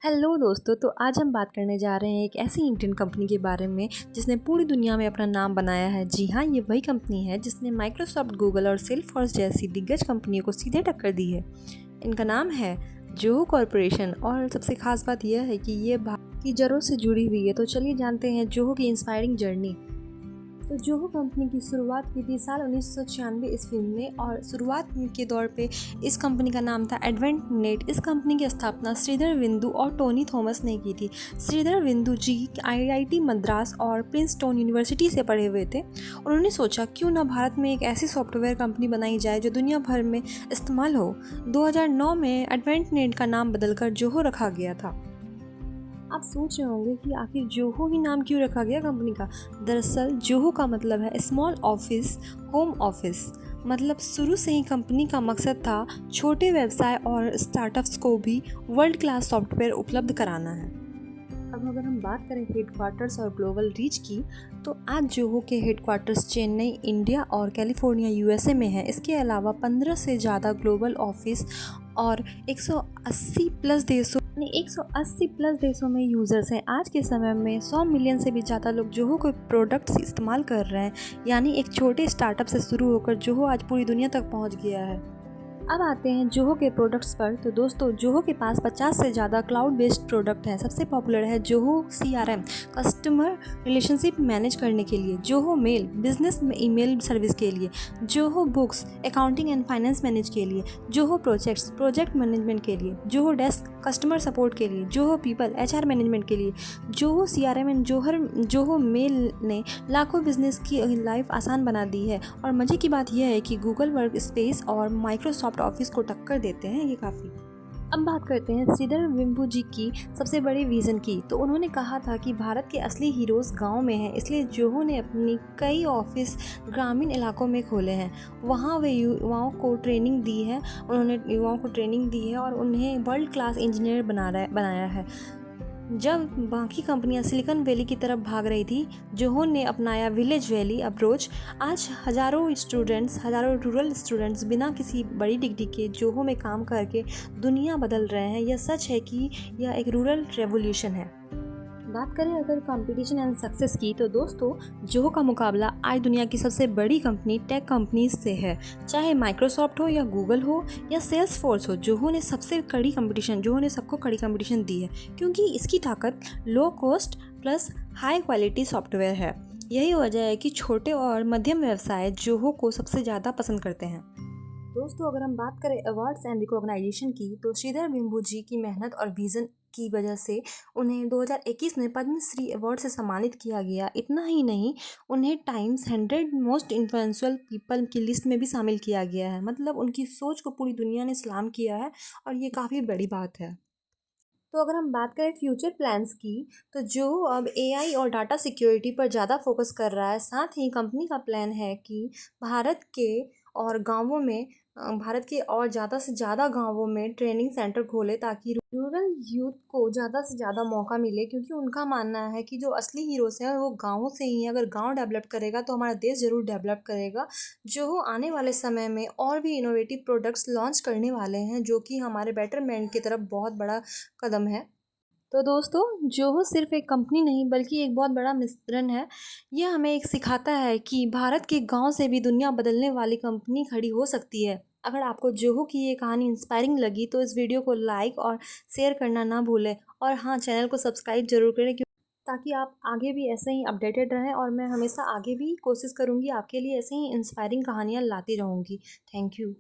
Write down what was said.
Hello दोस्तों, तो आज हम बात करने जा रहे हैं एक ऐसी इंडियन कंपनी के बारे में जिसने पूरी दुनिया में अपना नाम बनाया है। जी हाँ, ये वही कंपनी है जिसने माइक्रोसॉफ्ट, गूगल और सेल्सफोर्स जैसी दिग्गज कंपनियों को सीधे टक्कर दी है। इनका नाम है जोहो कॉरपोरेशन और सबसे खास बात यह है कि ये भारत की जड़ों से जुड़ी हुई है। तो चलिए जानते हैं जोहो की इंस्पायरिंग जर्नी। तो जोहो कंपनी की शुरुआत की थी साल 1996 ईस्वी में और शुरुआत के दौर पे इस कंपनी का नाम था एडवेंट नेट। इस कंपनी की स्थापना श्रीधर बिंदु और टोनी थॉमस ने की थी। श्रीधर बिंदु जी आईआईटी मद्रास और प्रिंसटन यूनिवर्सिटी से पढ़े हुए थे। उन्होंने सोचा क्यों ना भारत में एक ऐसी सॉफ्टवेयर कंपनी बनाई जाए जो दुनिया भर में इस्तेमाल हो। 2009 में एडवेंट नेट का नाम बदलकर जोहो रखा गया था। आप सोच रहे होंगे कि आखिर जोहो ही नाम क्यों रखा गया कंपनी का। दरअसल जोहो का मतलब है स्मॉल ऑफिस होम ऑफिस। मतलब शुरू से ही कंपनी का मकसद था छोटे व्यवसाय और स्टार्टअप्स को भी वर्ल्ड क्लास सॉफ्टवेयर उपलब्ध कराना है। अब अगर हम बात करें हेडक्वार्टर्स और ग्लोबल रीच की, तो आज जोहो के हेडक्वार्टर्स चेन्नई इंडिया और कैलिफोर्निया यूएसए में है। इसके अलावा 15 से ज़्यादा ग्लोबल ऑफिस और 180 प्लस देशों में यूज़र्स हैं। आज के समय में 100 मिलियन से भी ज़्यादा लोग जोहो के प्रोडक्ट्स इस्तेमाल कर रहे हैं। यानी एक छोटे स्टार्टअप से शुरू होकर जोहो आज पूरी दुनिया तक पहुंच गया है। अब आते हैं जोहो के प्रोडक्ट्स पर। तो दोस्तों, जोहो के पास 50 से ज़्यादा क्लाउड बेस्ड प्रोडक्ट हैं। सबसे पॉपुलर है Zoho CRM, customer relationship manage करने के लिए, Zoho mail, business email service के लिए, Zoho books, accounting and finance manage के लिए, जोहो प्रोजेक्ट्स, प्रोजेक्ट मैनेजमेंट के लिए, जोहो डेस्क, कस्टमर सपोर्ट के लिए, जोहो पीपल, HR मैनेजमेंट के लिए। Zoho CRM and Zoho mail ने लाखों बिजनेस की लाइफ आसान बना दी है। और मज़े की बात यह है कि गूगल वर्क स्पेस और माइक्रोसॉफ्ट ऑफिस को टक्कर देते हैं ये काफ़ी। अब बात करते हैं श्रीधर बिंबू जी की सबसे बड़ी विज़न की। तो उन्होंने कहा था कि भारत के असली हीरोज़ गांव में हैं, इसलिए जोहो ने अपनी कई ऑफिस ग्रामीण इलाकों में खोले हैं। वहां वे युवाओं को ट्रेनिंग दी है। उन्होंने युवाओं को ट्रेनिंग दी है और उन्हें वर्ल्ड क्लास इंजीनियर बनाया है। जब बाकी कंपनियां सिलिकॉन वैली की तरफ भाग रही थी, जोहो ने अपनाया विलेज वैली अप्रोच। आज हज़ारों रूरल स्टूडेंट्स बिना किसी बड़ी डिग्री के जोहो में काम करके दुनिया बदल रहे हैं। यह सच है कि यह एक रूरल रेवोल्यूशन है। बात करें अगर कंपटीशन एंड सक्सेस की, तो दोस्तों, जोहो का मुकाबला आज दुनिया की सबसे बड़ी कंपनी टेक कंपनीज से है। चाहे माइक्रोसॉफ्ट हो या गूगल हो या सेल्सफोर्स हो, जोहो ने सबको कड़ी कंपटीशन दी है क्योंकि इसकी ताकत low cost plus high quality software है। यही वजह है कि छोटे और मध्यम व्यवसाय जोहो को सबसे ज़्यादा पसंद करते हैं। दोस्तों, अगर हम बात करें अवार्ड्स एंड रिकॉग्नाइजेशन की, तो श्रीधर बिंबू जी की मेहनत और विज़न की वजह से उन्हें 2021 में पद्मश्री अवार्ड से सम्मानित किया गया। इतना ही नहीं, उन्हें टाइम्स 100 मोस्ट इन्फ्लुएंशियल पीपल की लिस्ट में भी शामिल किया गया है। मतलब उनकी सोच को पूरी दुनिया ने सलाम किया है और ये काफ़ी बड़ी बात है। तो अगर हम बात करें फ्यूचर प्लान्स की, तो जो अब AI और डाटा सिक्योरिटी पर ज़्यादा फोकस कर रहा है। साथ ही कंपनी का प्लान है कि भारत के और ज़्यादा से ज़्यादा गांवों में ट्रेनिंग सेंटर खोले ताकि रूरल यूथ को ज़्यादा से ज़्यादा मौका मिले। क्योंकि उनका मानना है कि जो असली हीरोज़ हैं वो गाँवों से ही हैं। अगर गांव डेवलप करेगा तो हमारा देश ज़रूर डेवलप करेगा। जो आने वाले समय में और भी इनोवेटिव प्रोडक्ट्स लॉन्च करने वाले हैं, जो कि हमारे बेटरमेंट की तरफ बहुत बड़ा कदम है। तो दोस्तों, जोहो सिर्फ एक कंपनी नहीं बल्कि एक बहुत बड़ा मिश्रण है। यह हमें एक सिखाता है कि भारत के गांव से भी दुनिया बदलने वाली कंपनी खड़ी हो सकती है। अगर आपको जोहो की ये कहानी इंस्पायरिंग लगी तो इस वीडियो को लाइक और शेयर करना ना भूलें। और हाँ, चैनल को सब्सक्राइब जरूर करें ताकि आप आगे भी ऐसे ही अपडेटेड रहें। और मैं हमेशा आगे भी कोशिश करूँगी आपके लिए ऐसे ही इंस्पायरिंग कहानियाँ लाती रहूँगी। Thank you.